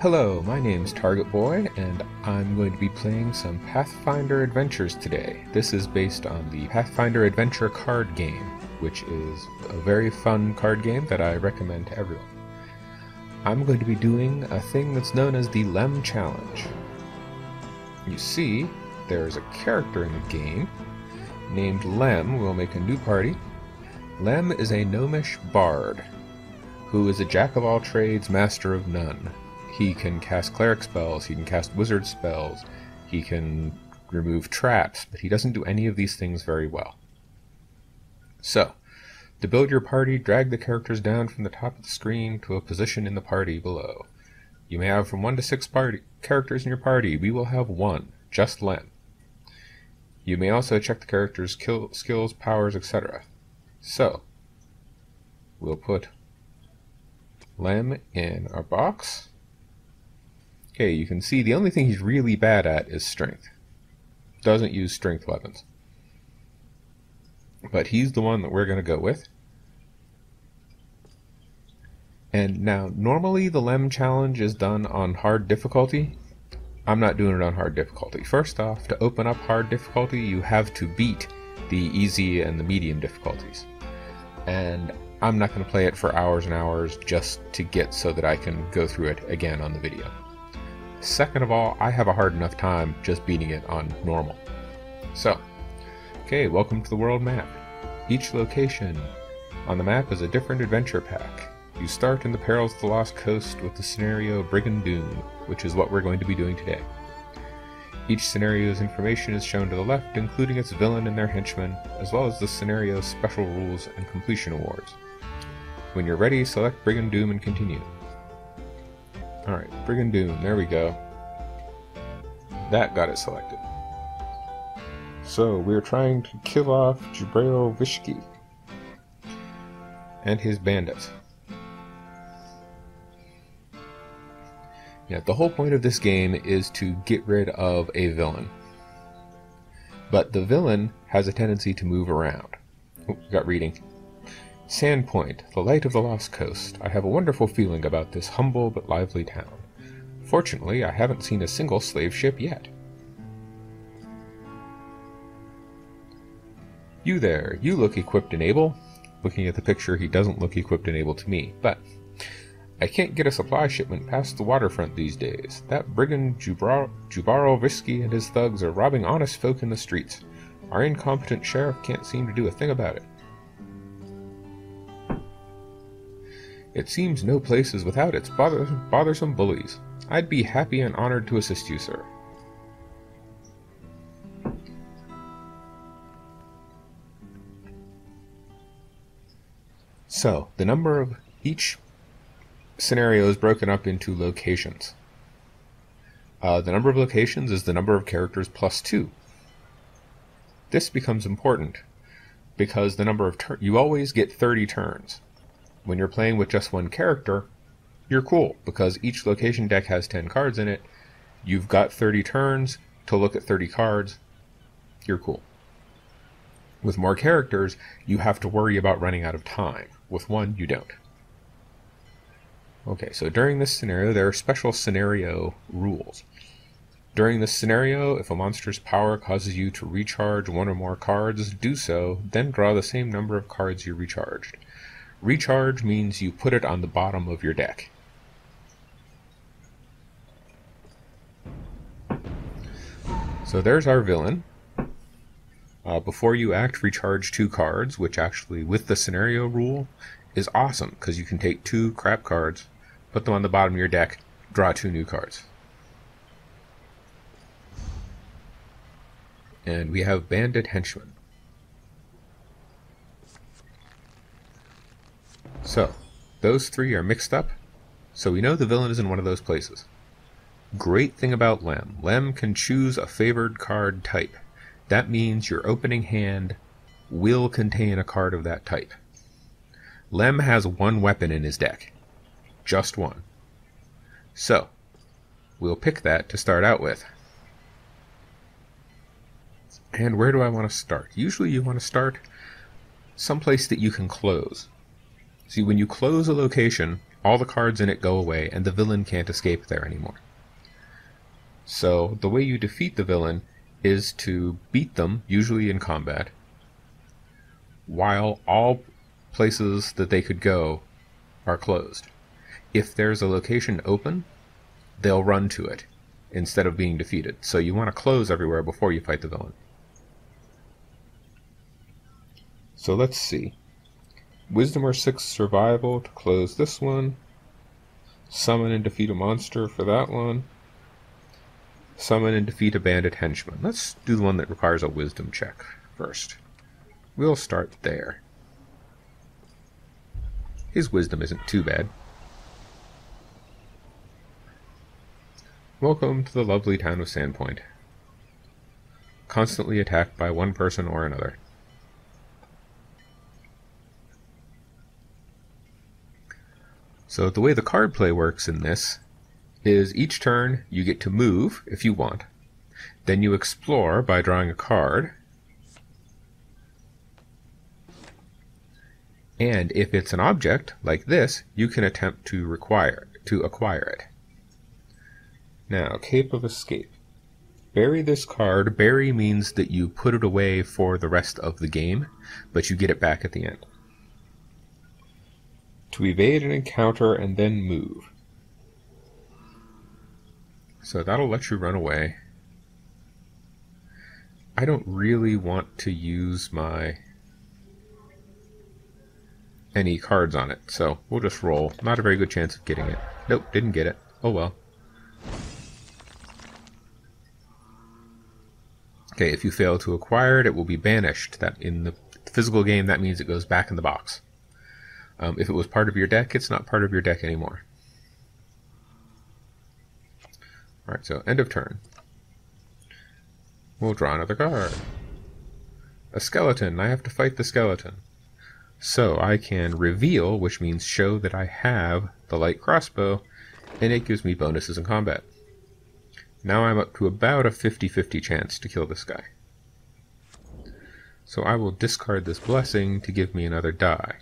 Hello, my name's TargetBoy, and I'm going to be playing some Pathfinder Adventures today. This is based on the Pathfinder Adventure card game, which is a very fun card game that I recommend to everyone. I'm going to be doing a thing that's known as the Lem Challenge. You see, there's a character in the game named Lem. We'll make a new party. Lem is a gnomish bard who is a jack-of-all-trades, master of none. He can cast cleric spells, he can cast wizard spells, he can remove traps, but he doesn't do any of these things very well. So, to build your party, drag the characters down from the top of the screen to a position in the party below. You may have from 1 to 6 characters in your party. We will have 1, just Lem. You may also check the characters' skills, powers, etc. So, we'll put Lem in our box. Okay, you can see the only thing he's really bad at is strength. Doesn't use strength weapons. But he's the one that we're going to go with. And now, normally the Lem challenge is done on hard difficulty. I'm not doing it on hard difficulty. First off, to open up hard difficulty, you have to beat the easy and the medium difficulties. And I'm not going to play it for hours and hours just to get so that I can go through it again on the video. Second of all, I have a hard enough time just beating it on normal. So, okay, welcome to the world map. Each location on the map is a different adventure pack. You start in the Perils of the Lost Coast with the scenario Brigand Doom, which is what we're going to be doing today. Each scenario's information is shown to the left, including its villain and their henchmen, as well as the scenario's special rules and completion awards. When you're ready, select Brigand Doom and continue. Alright, Brigand Doom, there we go. That got it selected. So, we're trying to kill off Jubreovishki and his bandits. Yeah, the whole point of this game is to get rid of a villain. But the villain has a tendency to move around. Oh, got reading. Sandpoint, the light of the Lost Coast. I have a wonderful feeling about this humble but lively town. Fortunately, I haven't seen a single slave ship yet. You there, you look equipped and able. Looking at the picture, he doesn't look equipped and able to me, but I can't get a supply shipment past the waterfront these days. That brigand Jubarovsky and his thugs are robbing honest folk in the streets. Our incompetent sheriff can't seem to do a thing about it. It seems no place is without its bothersome bullies. I'd be happy and honored to assist you, sir. So, the number of each scenario is broken up into locations. The number of locations is the number of characters plus 2. This becomes important because the number of you always get 30 turns. When you're playing with just one character, you're cool, because each location deck has 10 cards in it. You've got 30 turns to look at 30 cards. You're cool. With more characters, you have to worry about running out of time. With one, you don't. Okay, so during this scenario, there are special scenario rules. During this scenario, if a monster's power causes you to recharge 1 or more cards, do so, then draw the same number of cards you recharged. Recharge means you put it on the bottom of your deck. So there's our villain. Before you act, recharge 2 cards, which actually, with the scenario rule, is awesome, because you can take 2 crap cards, put them on the bottom of your deck, draw 2 new cards. And we have bandit henchmen. So, those 3 are mixed up, so we know the villain is in one of those places. Great thing about Lem. Lem can choose a favored card type. That means your opening hand will contain a card of that type. Lem has 1 weapon in his deck. Just 1. So, we'll pick that to start out with. And where do I want to start? Usually you want to start someplace that you can close. See, when you close a location, all the cards in it go away, and the villain can't escape there anymore. So the way you defeat the villain is to beat them, usually in combat, while all places that they could go are closed. If there's a location open, they'll run to it instead of being defeated. So you want to close everywhere before you fight the villain. So let's see. Wisdom or 6 survival to close this one. Summon and defeat a monster for that one. Summon and defeat a bandit henchman. Let's do the one that requires a wisdom check first. We'll start there. His wisdom isn't too bad. Welcome to the lovely town of Sandpoint. Constantly attacked by one person or another. So the way the card play works in this is each turn you get to move if you want. Then you explore by drawing a card. And if it's an object, like this, you can attempt to acquire it. Now, Cape of Escape. Bury this card. Bury means that you put it away for the rest of the game, but you get it back at the end. To evade an encounter and then move. So that'll let you run away. I don't really want to use any cards on it, so we'll just roll. Not a very good chance of getting it. Nope, didn't get it. Oh well. Okay, if you fail to acquire it, it will be banished. That in the physical game, that means it goes back in the box. If it was part of your deck, it's not part of your deck anymore. Alright, so end of turn. We'll draw another card. A skeleton. I have to fight the skeleton. So I can reveal, which means show that I have the light crossbow, and it gives me bonuses in combat. Now I'm up to about a 50-50 chance to kill this guy. So I will discard this blessing to give me another die.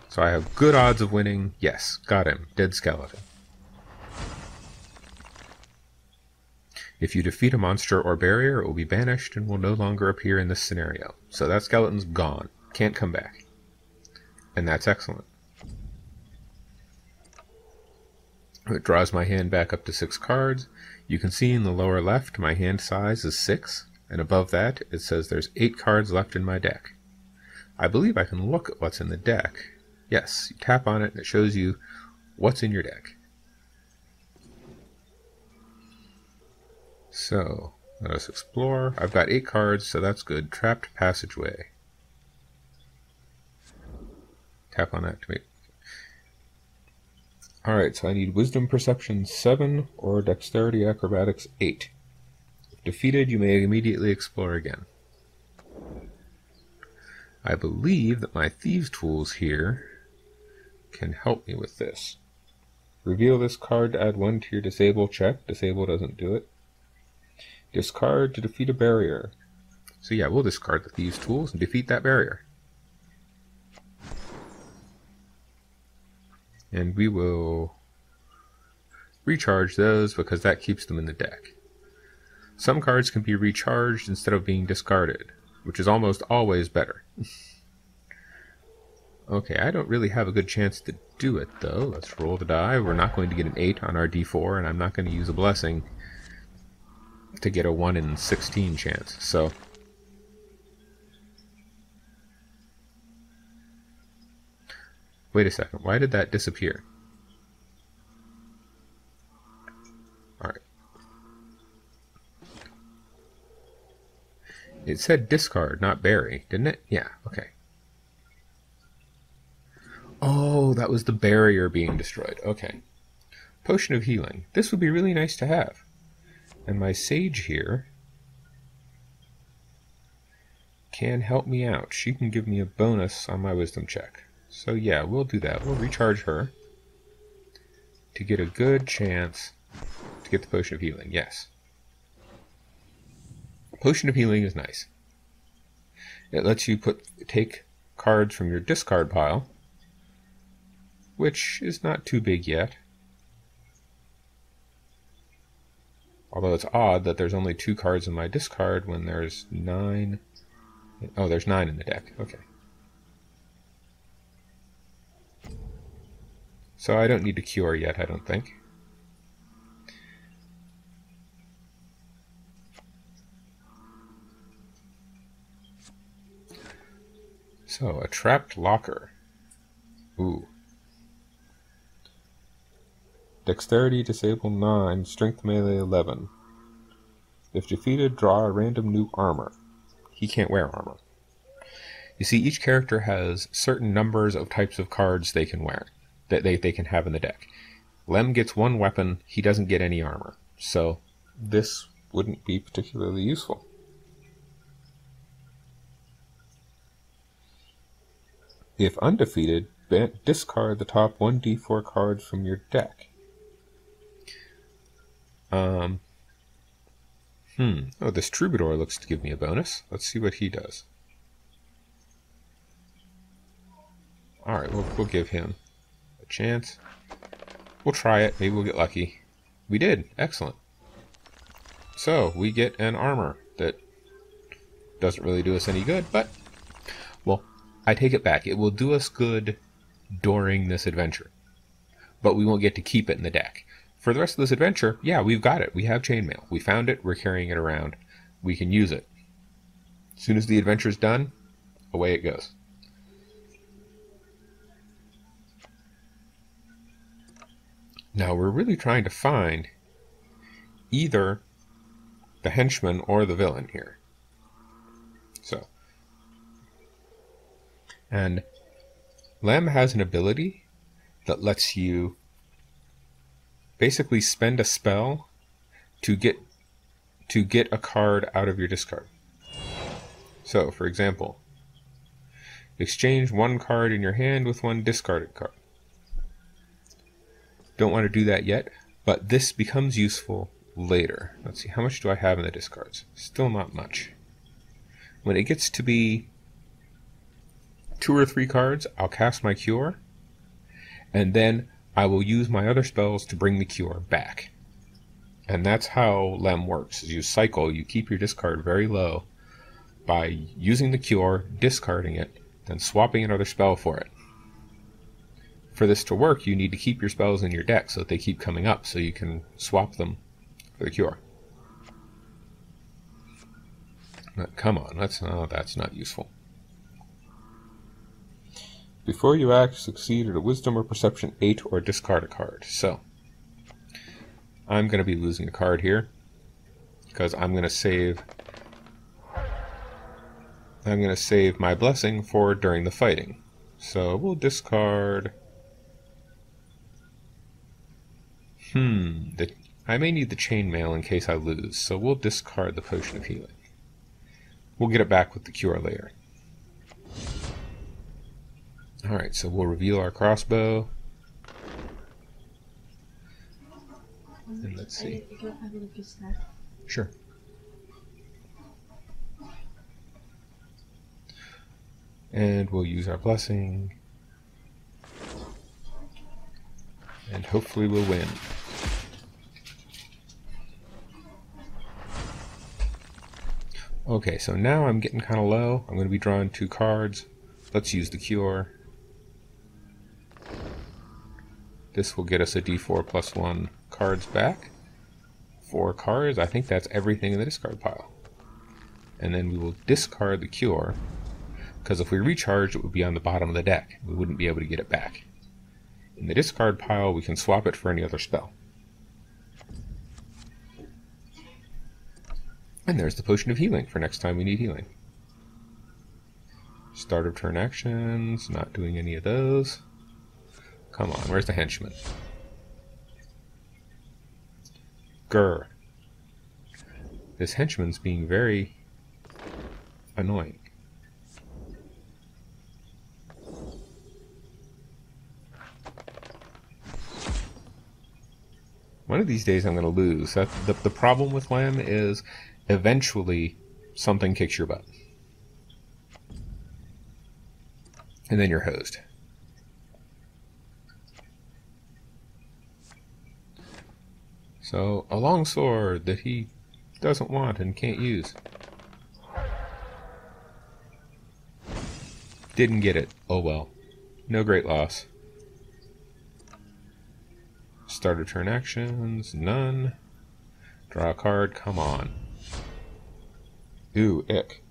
So I have good odds of winning. Yes, got him. Dead skeleton. If you defeat a monster or barrier, it will be banished and will no longer appear in this scenario. So that skeleton's gone. Can't come back. And that's excellent. It draws my hand back up to 6 cards. You can see in the lower left my hand size is 6, and above that it says there's 8 cards left in my deck. I believe I can look at what's in the deck. Yes, you tap on it and it shows you what's in your deck. So, let us explore. I've got 8 cards, so that's good. Trapped Passageway. Tap on that to make... Alright, so I need Wisdom Perception 7 or Dexterity Acrobatics 8. If defeated, you may immediately explore again. I believe that my Thieves' Tools here can help me with this. Reveal this card to add 1 to your Disable check. Disable doesn't do it. Discard to defeat a barrier. So yeah, we'll discard the Thieves' Tools and defeat that barrier. And we will recharge those because that keeps them in the deck. Some cards can be recharged instead of being discarded, which is almost always better. Okay, I don't really have a good chance to do it though. Let's roll the die. We're not going to get an 8 on our D4, and I'm not going to use a blessing to get a 1 in 16 chance. So wait a second, why did that disappear? Alright. It said discard, not bury, didn't it? Yeah, okay. Oh, that was the barrier being destroyed. Okay. Potion of Healing. This would be really nice to have. And my sage here can help me out. She can give me a bonus on my wisdom check. So yeah, we'll do that. We'll recharge her to get a good chance to get the Potion of Healing. Yes. Potion of Healing is nice. It lets you take cards from your discard pile which is not too big yet. Although it's odd that there's only 2 cards in my discard when there's 9. Oh, there's 9 in the deck. Okay. So I don't need to cure yet, I don't think. So, a trapped locker. Ooh. Dexterity disable 9, strength melee 11. If defeated, draw a random new armor. He can't wear armor. You see, each character has certain numbers of types of cards they can wear, that they can have in the deck. Lem gets 1 weapon, he doesn't get any armor. So, this wouldn't be particularly useful. If undefeated, discard the top 1d4 cards from your deck. Oh, this Troubadour looks to give me a bonus. Let's see what he does. Alright, we'll give him a chance. We'll try it. Maybe we'll get lucky. We did. Excellent. So, we get an armor that doesn't really do us any good, but, well, I take it back. It will do us good during this adventure, but we won't get to keep it in the deck. For the rest of this adventure, yeah, we've got it. We have chainmail. We found it. We're carrying it around. We can use it. As soon as the adventure's done, away it goes. Now we're really trying to find either the henchman or the villain here. So, and Lem has an ability that lets you basically spend a spell to get a card out of your discard. So, for example, exchange 1 card in your hand with 1 discarded card. Don't want to do that yet, but this becomes useful later. Let's see, how much do I have in the discards? Still not much. When it gets to be 2 or 3 cards, I'll cast my cure, and then I will use my other spells to bring the cure back. And that's how Lem works. As you cycle, you keep your discard very low by using the cure, discarding it, then swapping another spell for it. For this to work, you need to keep your spells in your deck so that they keep coming up, so you can swap them for the cure. But come on, that's not useful. Before you act, succeed at a Wisdom or Perception 8 or discard a card. So, I'm going to be losing a card here, because I'm going to save my blessing for during the fighting. So, we'll discard... I may need the chainmail in case I lose, so we'll discard the Potion of Healing. We'll get it back with the cure later. Alright, so we'll reveal our crossbow. And let's see. Sure. And we'll use our blessing. And hopefully we'll win. Okay, so now I'm getting kind of low. I'm going to be drawing 2 cards. Let's use the cure. This will get us a d4 plus 1 cards back. 4 cards. I think that's everything in the discard pile. And then we will discard the cure, because if we recharge, it would be on the bottom of the deck. We wouldn't be able to get it back. In the discard pile, we can swap it for any other spell. And there's the Potion of Healing for next time we need healing. Start of turn actions, not doing any of those. Come on, where's the henchman? Grr. This henchman's being very annoying. One of these days I'm going to lose. The problem with Lem is eventually something kicks your butt. And then you're hosed. So, a longsword that he doesn't want and can't use. Didn't get it. Oh well. No great loss. Start of turn actions. None. Draw a card. Come on. Ooh, ick.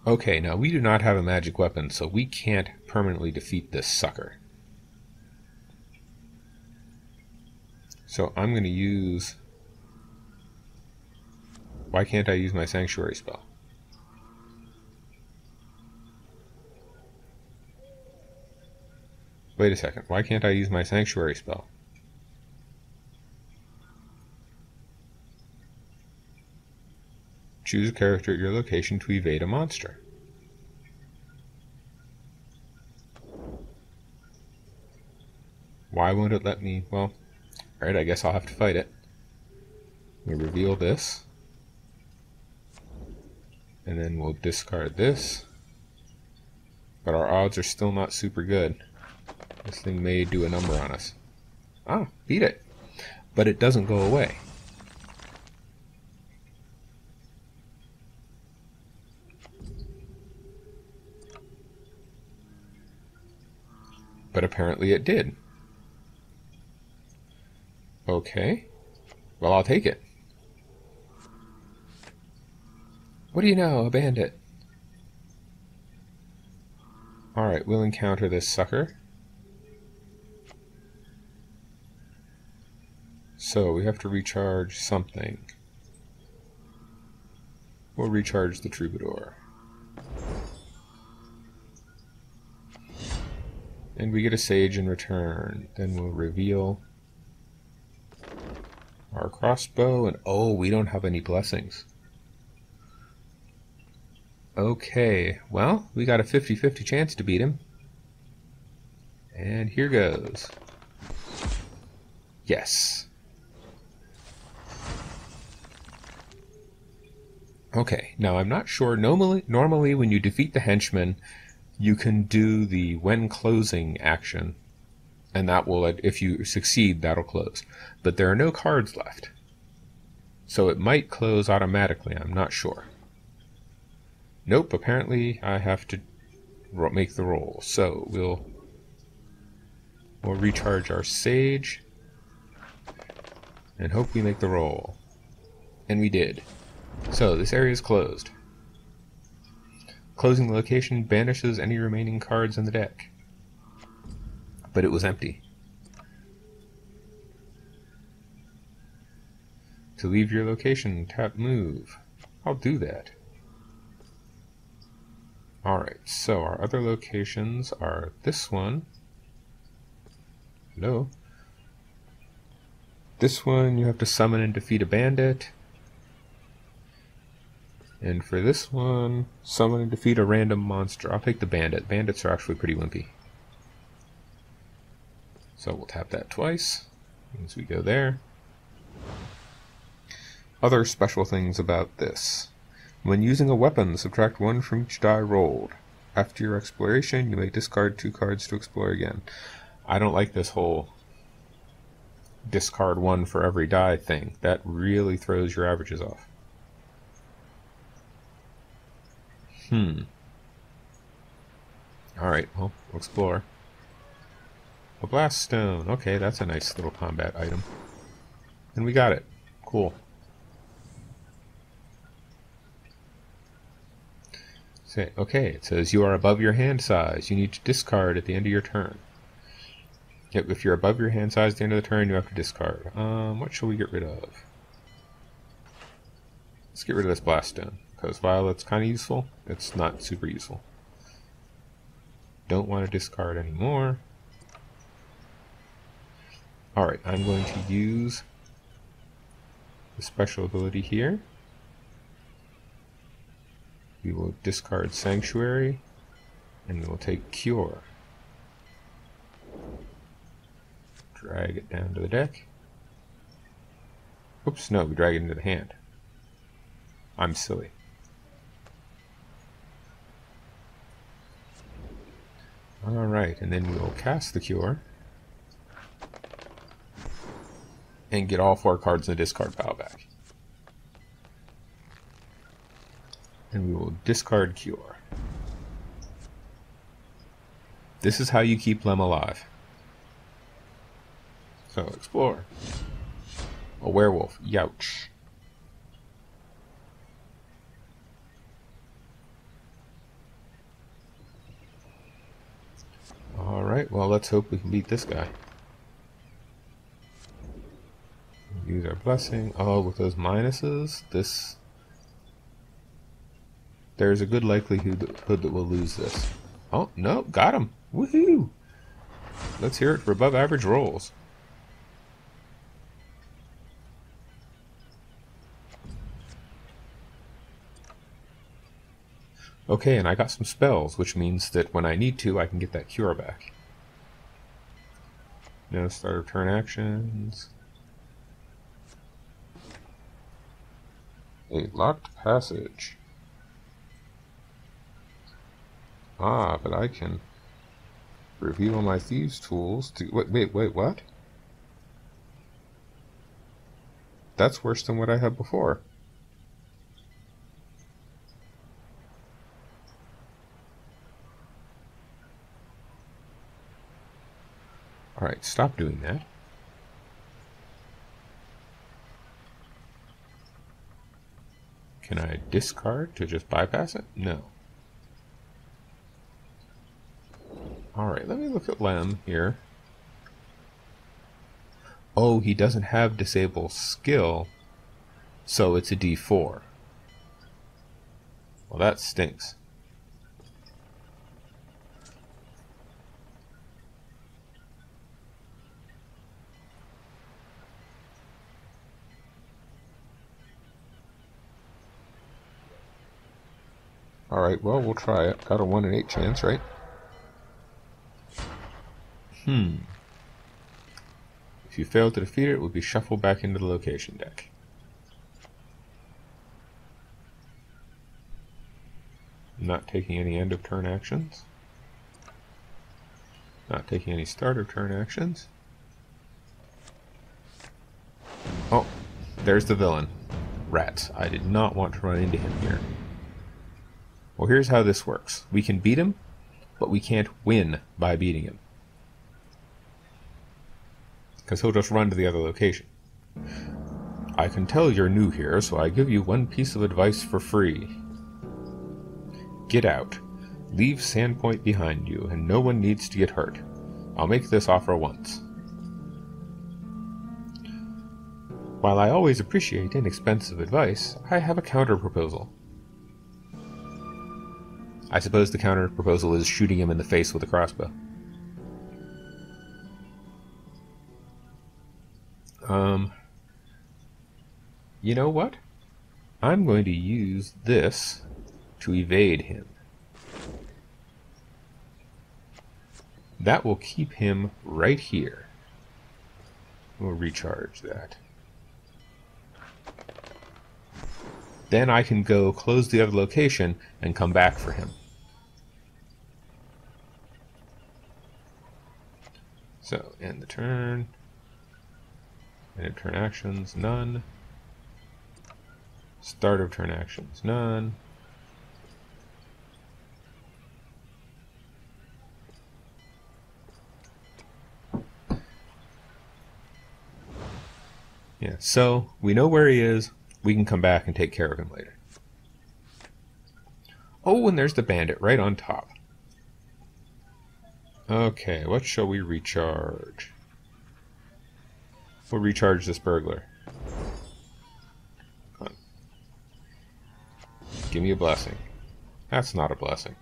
Okay, now we do not have a magic weapon, so we can't permanently defeat this sucker. So I'm going to use... Why can't I use my sanctuary spell? Wait a second, why can't I use my sanctuary spell? Choose a character at your location to evade a monster. Why won't it let me? Well, alright, I guess I'll have to fight it. We reveal this. And then we'll discard this. But our odds are still not super good. This thing may do a number on us. Ah, beat it. But it doesn't go away. But apparently it did. Okay. Well, I'll take it. What do you know? A bandit. Alright, we'll encounter this sucker. So, we have to recharge something. We'll recharge the troubadour. And we get a sage in return. Then we'll reveal our crossbow, and oh, we don't have any blessings. Okay, well, we got a 50-50 chance to beat him. And here goes. Yes. Okay, now I'm not sure. Normally when you defeat the henchman, you can do the when closing action, and that will, if you succeed, that'll close. But there are no cards left. So it might close automatically, I'm not sure. Nope, apparently I have to make the roll. So we'll recharge our sage and hope we make the roll. And we did. So this area is closed. Closing the location banishes any remaining cards in the deck. But it was empty. To leave your location, tap move. I'll do that. Alright, so our other locations are this one. Hello. This one you have to summon and defeat a bandit. And for this one, summon and defeat a random monster. I'll take the bandit. Bandits are actually pretty wimpy. So we'll tap that twice as we go there. Other special things about this. When using a weapon, subtract 1 from each die rolled. After your exploration, you may discard 2 cards to explore again. I don't like this whole discard 1 for every die thing. That really throws your averages off. Alright, well, we'll explore. A blast stone. Okay, that's a nice little combat item. And we got it. Cool. Okay, it says you are above your hand size. You need to discard at the end of your turn. Yep, if you're above your hand size at the end of the turn, you have to discard. What shall we get rid of? Let's get rid of this blast stone. Because while it's kind of useful, it's not super useful. Don't want to discard anymore. Alright, I'm going to use the special ability here. We will discard Sanctuary, and we will take Cure. Drag it down to the deck. Oops, no, we drag it into the hand. I'm silly. Alright, and then we will cast the cure. And get all 4 cards in the discard pile back. And we will discard cure. This is how you keep Lem alive. So, explore. A werewolf. Youch. Alright, well, let's hope we can beat this guy. Use our blessing. Oh, with those minuses, there's a good likelihood that we'll lose this. Oh, no, got him. Woohoo! Let's hear it for above average rolls. Okay, and I got some spells, which means that when I need to, I can get that cure back. No start of turn actions. A locked passage. Ah, but I can reveal my thieves' tools to... Wait, what? That's worse than what I had before. Alright, stop doing that. Can I discard to just bypass it? No. Alright, let me look at Lem here. Oh, he doesn't have disable skill, so it's a D4. Well, that stinks. Alright, well, we'll try it. Got a 1 in 8 chance, right? If you fail to defeat it, it will be shuffled back into the location deck. Not taking any end of turn actions. Not taking any start of turn actions. Oh, there's the villain. Rats. I did not want to run into him here. Well, here's how this works. We can beat him, but we can't win by beating him. Because he'll just run to the other location. I can tell you're new here, so I give you one piece of advice for free. Get out. Leave Sandpoint behind you, and no one needs to get hurt. I'll make this offer once. While I always appreciate inexpensive advice, I have a counter-proposal. I suppose the counter-proposal is shooting him in the face with a crossbow. You know what? I'm going to use this to evade him. That will keep him right here. We'll recharge that. Then I can go close the other location and come back for him. So, end the turn. End of turn actions, none. Start of turn actions, none. Yeah, so we know where he is. We can come back and take care of him later. Oh, and there's the bandit right on top. Okay, what shall we recharge? We'll recharge this burglar. Come on. Give me a blessing. That's not a blessing.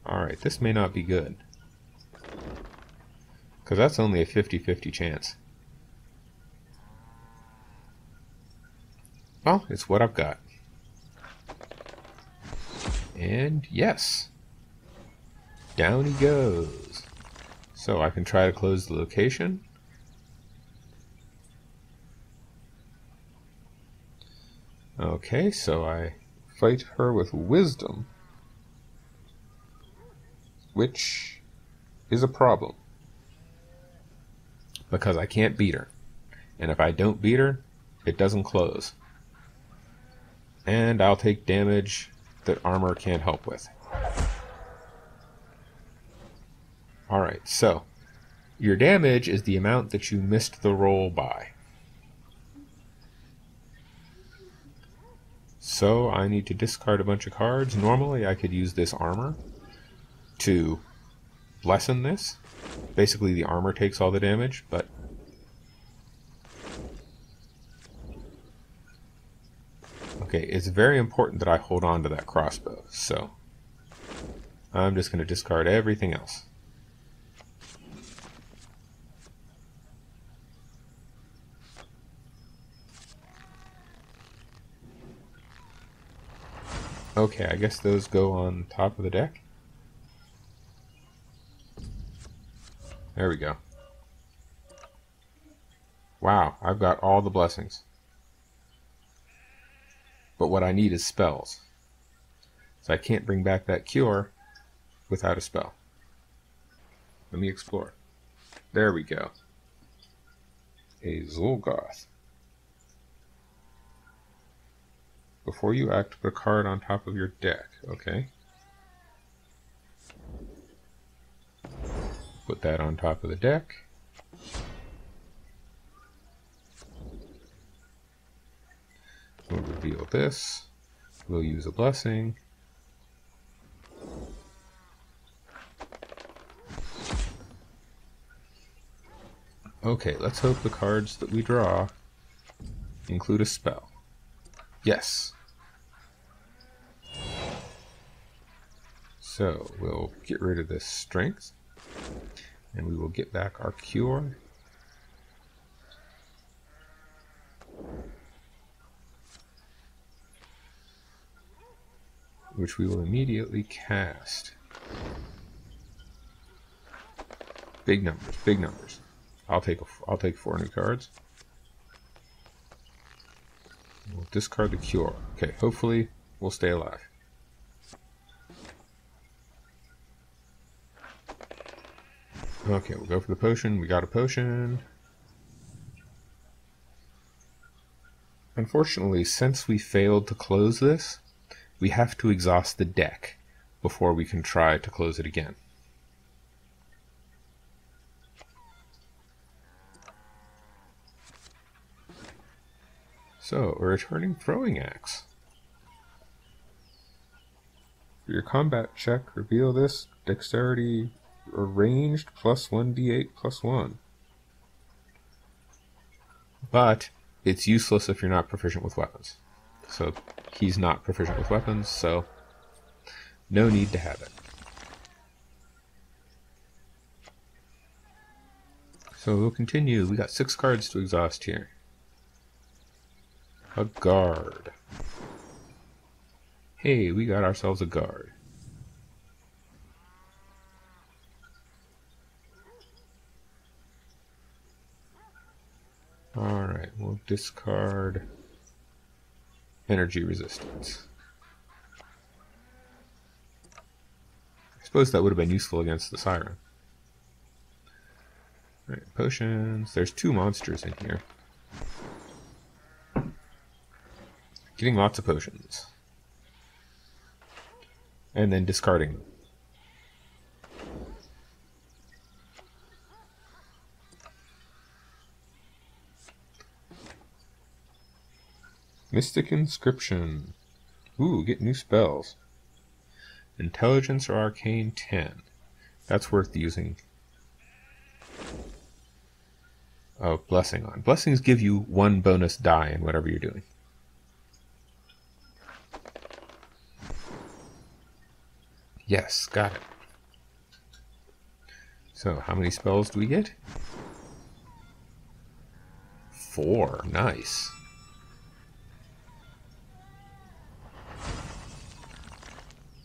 Alright, this may not be good. Because that's only a 50-50 chance. Well, it's what I've got. And yes. Down he goes. So I can try to close the location. Okay, so I fight her with wisdom. which is a problem, because I can't beat her. And if I don't beat her, it doesn't close. And I'll take damage that armor can't help with. Alright, so your damage is the amount that you missed the roll by. So I need to discard a bunch of cards. Normally I could use this armor to lessen this. Basically the armor takes all the damage, but okay, it's very important that I hold on to that crossbow, so I'm just going to discard everything else. Okay, I guess those go on top of the deck. There we go. Wow, I've got all the blessings. But what I need is spells. So I can't bring back that cure without a spell. Let me explore. There we go. A Zolgoth. Before you act, put a card on top of your deck. Okay. Put that on top of the deck. We'll reveal this. We'll use a blessing. Okay, let's hope the cards that we draw include a spell. Yes. So we'll get rid of this strength, and we will get back our cure. Which we will immediately cast. Big numbers, big numbers. I'll take 4 new cards. We'll discard the cure. Okay, hopefully we'll stay alive. Okay, we'll go for the potion. We got a potion. Unfortunately, since we failed to close this, we have to exhaust the deck before we can try to close it again. So, a returning throwing axe. For your combat check, reveal this dexterity ranged plus 1d8 plus 1. But it's useless if you're not proficient with weapons. So he's not proficient with weapons, so no need to have it. So we'll continue. We got 6 cards to exhaust here. A guard. Hey, we got ourselves a guard. Alright, we'll discard energy resistance. I suppose that would have been useful against the Siren. Alright, potions. There's 2 monsters in here. Getting lots of potions. And then discarding them. Mystic Inscription. Ooh, get new spells. Intelligence or Arcane 10. That's worth using. Oh, Blessing on. Blessings give you 1 bonus die in whatever you're doing. Yes, got it. So, how many spells do we get? 4. Nice.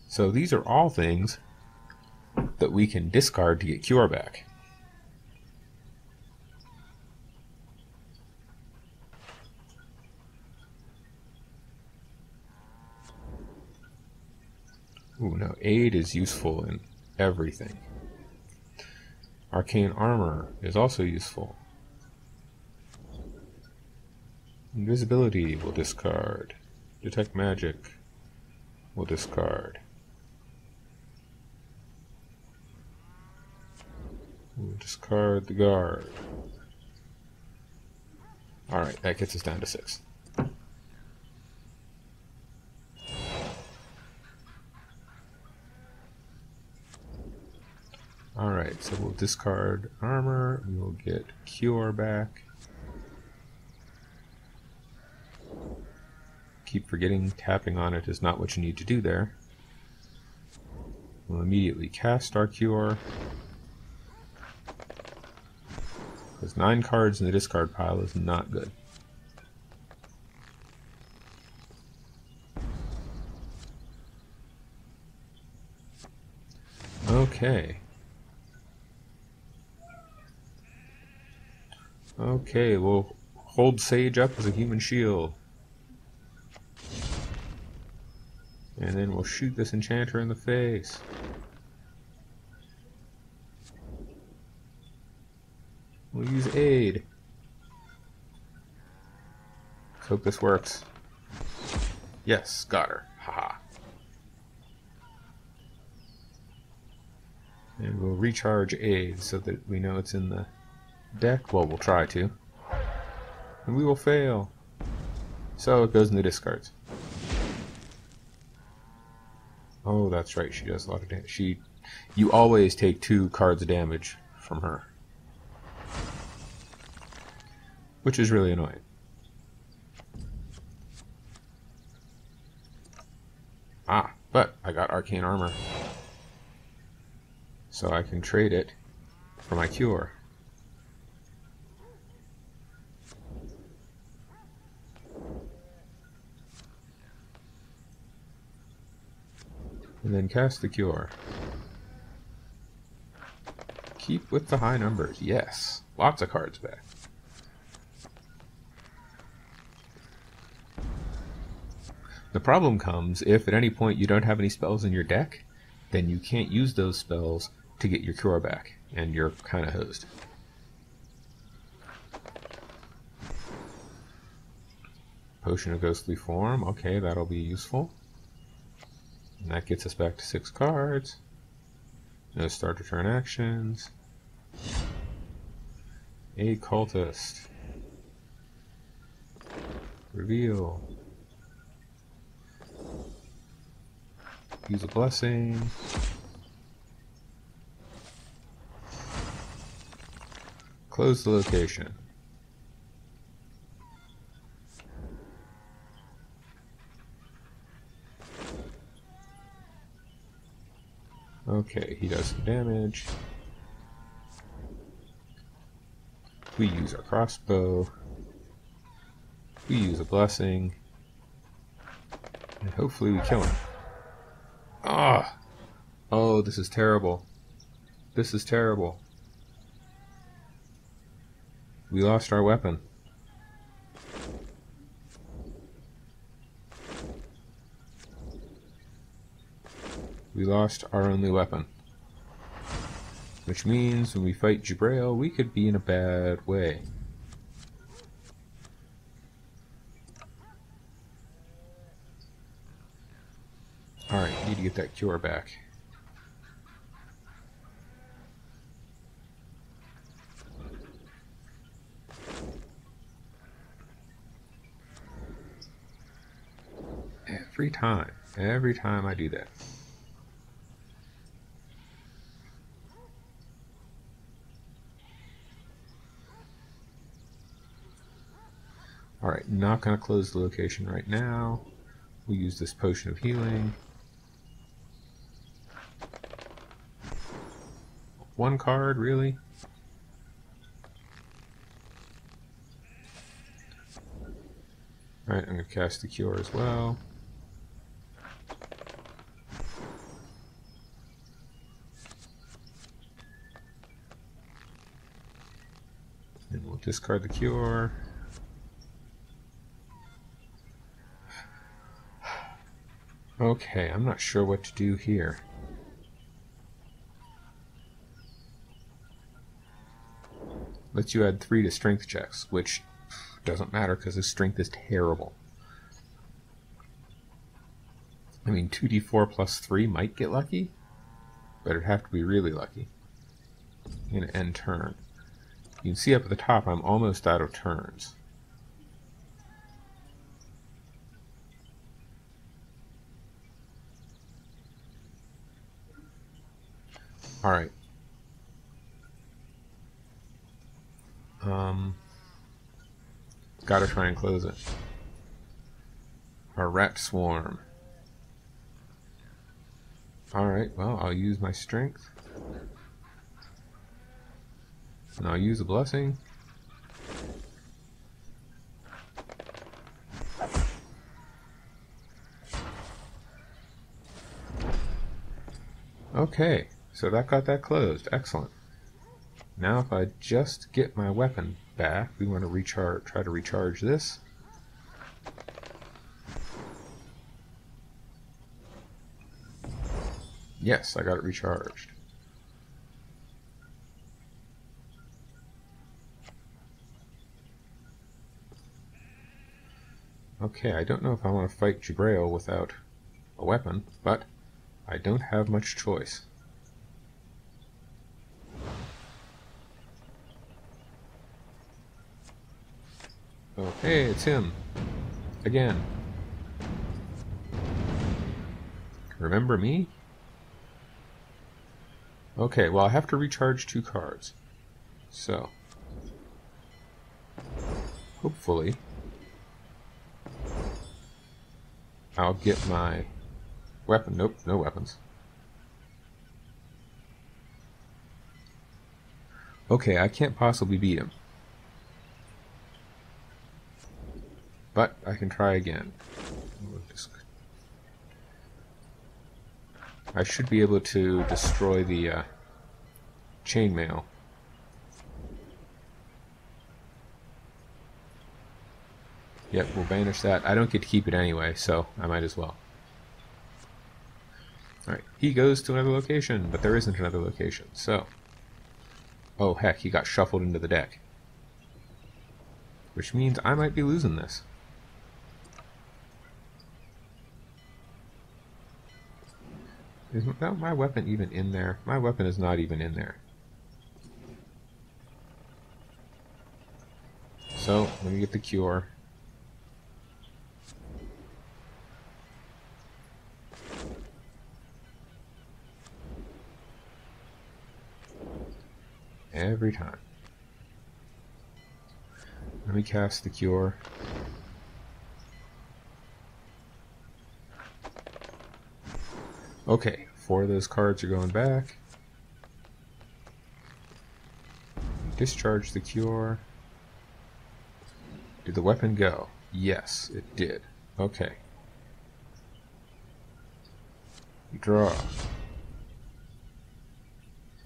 So these are all things that we can discard to get cure back. Ooh, no, aid is useful in everything. Arcane armor is also useful. Invisibility will discard. Detect magic will discard. We'll discard the guard. Alright, that gets us down to 6. Alright, so we'll discard armor, we will get cure back. Keep forgetting tapping on it is not what you need to do there. We'll immediately cast our cure. Because 9 cards in the discard pile is not good. Okay. Okay, we'll hold Sage up as a human shield. And then we'll shoot this enchanter in the face. We'll use aid. Let's hope this works. Yes, got her. Haha. And we'll recharge aid so that we know it's in the deck. Well, we'll try to. And we will fail. So it goes in the discards. Oh, that's right. She does a lot of damage. You always take 2 cards of damage from her. Which is really annoying. Ah, but I got arcane armor. So I can trade it for my cure. And then cast the cure. Keep with the high numbers. Yes. Lots of cards back. The problem comes if at any point you don't have any spells in your deck, then you can't use those spells to get your cure back, and you're kind of hosed. Potion of Ghostly Form. Okay, that'll be useful. And that gets us back to 6 cards. No start to turn actions. A cultist. Reveal. Use a blessing. Close the location. Okay, he does some damage. We use our crossbow. We use a blessing. And hopefully we kill him. Ah! Oh, this is terrible. This is terrible. We lost our weapon. We lost our only weapon. Which means when we fight Jabrail, we could be in a bad way. Alright, need to get that cure back. Every time I do that. Alright, not going to close the location right now. We'll use this potion of healing. 1 card, really? Alright, I'm going to cast the cure as well. And we'll discard the cure. Okay, I'm not sure what to do here. Lets you add 3 to strength checks, which doesn't matter because his strength is terrible. I mean, 2d4 plus 3 might get lucky, but it'd have to be really lucky in an end turn. You can see up at the top I'm almost out of turns. Alright. Gotta try and close it. A rat swarm. Alright, well, I'll use my strength. And I'll use a blessing. Okay, so that got that closed. Excellent. Now if I just get my weapon back, we want to try to recharge this. Yes, I got it recharged. Okay, I don't know if I want to fight Jabrail without a weapon, but I don't have much choice. Oh, hey, it's him. Again. Remember me? Okay, well I have to recharge 2 cards. So, hopefully, I'll get my weapon. Nope, no weapons. Okay, I can't possibly beat him. But I can try again. I should be able to destroy the chainmail. Yep, we'll banish that. I don't get to keep it anyway, so I might as well. Alright, he goes to another location, but there isn't another location, so... Oh heck, he got shuffled into the deck. Which means I might be losing this. Is my weapon even in there? My weapon is not even in there. So, let me get the cure. Every time. Let me cast the cure. Okay, 4 of those cards are going back. Discharge the cure. Did the weapon go? Yes, it did. Okay. Draw.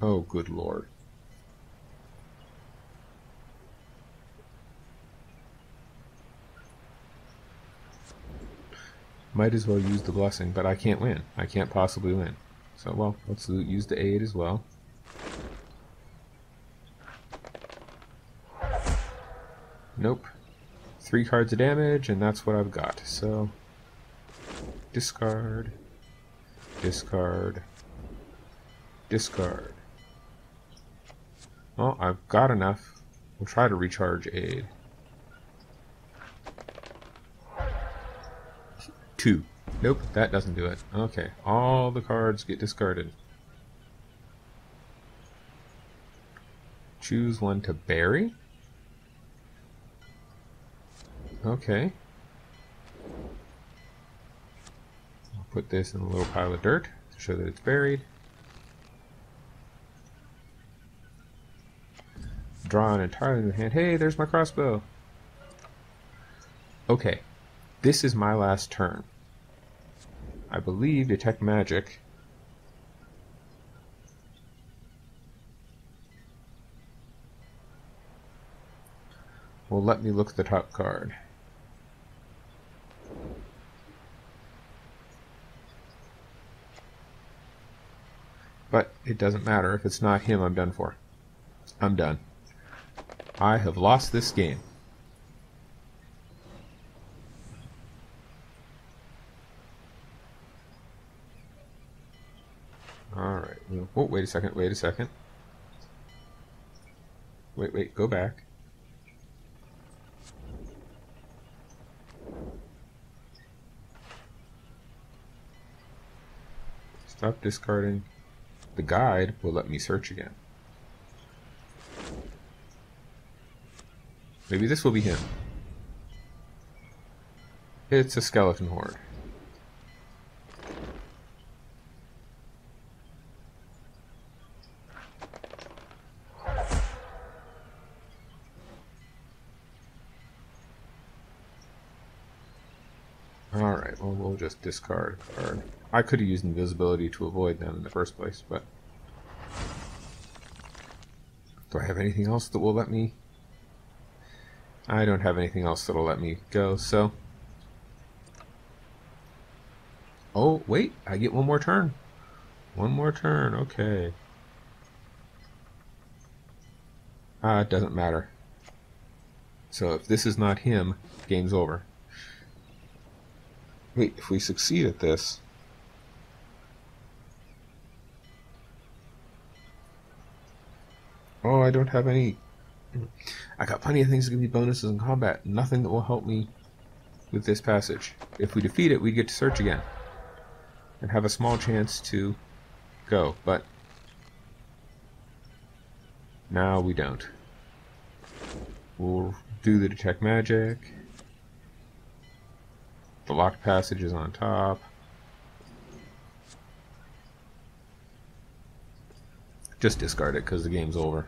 Oh, good lord. Might as well use the blessing, but I can't win. I can't possibly win. So, well, let's use the aid as well. Nope. 3 cards of damage, and that's what I've got. So, discard, discard, discard. Well, I've got enough. We'll try to recharge aid. 2. Nope, that doesn't do it. Okay, all the cards get discarded. Choose one to bury? Okay. I'll put this in a little pile of dirt to show that it's buried. Draw an entirely new hand. Hey, there's my crossbow. Okay, this is my last turn. I believe Detect Magic will let me look at the top card. But it doesn't matter. If it's not him, I'm done for. I'm done. I have lost this game. Alright. Oh, wait a second, wait a second. Wait, go back. Stop discarding. The guide will let me search again. Maybe this will be him. It's a skeleton horde. Alright, well, we'll just discard a card. I could have used invisibility to avoid them in the first place, but... Do I have anything else that will let me... I don't have anything else that will let me go, so... Oh, wait, I get one more turn. One more turn, okay. It doesn't matter. So if this is not him, game's over. Wait, if we succeed at this... Oh, I don't have any... I got plenty of things that give me bonuses in combat. Nothing that will help me with this passage. If we defeat it, we get to search again. And have a small chance to go, but... now we don't. We'll do the detect magic. The locked passage is on top. Just discard it because the game's over.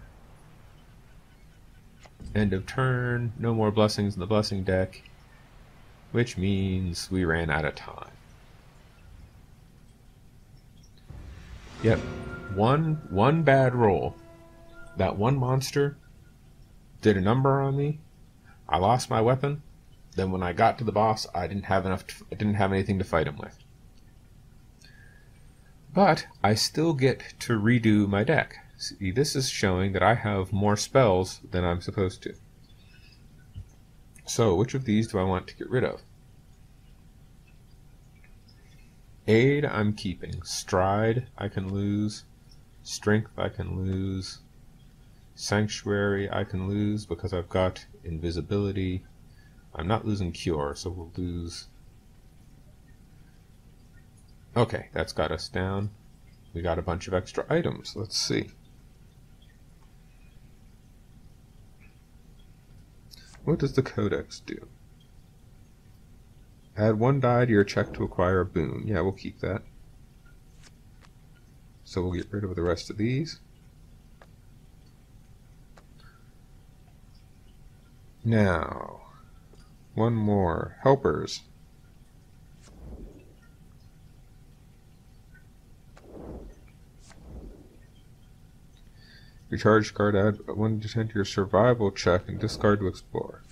End of turn. No more blessings in the blessing deck. Which means we ran out of time. Yep. One bad roll. That one monster did a number on me. I lost my weapon. Then when I got to the boss, I didn't have anything to fight him with. But I still get to redo my deck. See, this is showing that I have more spells than I'm supposed to. So, which of these do I want to get rid of? Aid, I'm keeping. Stride, I can lose. Strength, I can lose. Sanctuary, I can lose because I've got invisibility. I'm not losing Cure, so we'll lose... Okay, that's got us down. We got a bunch of extra items. Let's see. What does the Codex do? Add 1 die to your check to acquire a boon. Yeah, we'll keep that. So we'll get rid of the rest of these. Now, one more. Helpers. Your charge card, add 1d10 to your survival check and discard to explore.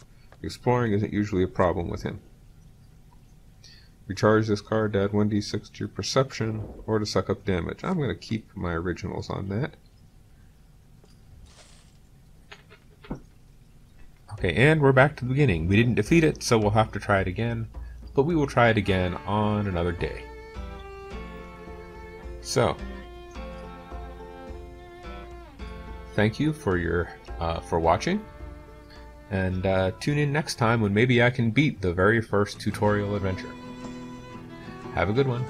Exploring isn't usually a problem with him. Recharge this card to add 1d6 to your perception or to suck up damage. I'm going to keep my originals on that. Okay, and we're back to the beginning. We didn't defeat it, so we'll have to try it again. But we will try it again on another day. So... thank you for watching, and tune in next time when maybe I can beat the very first tutorial adventure. Have a good one.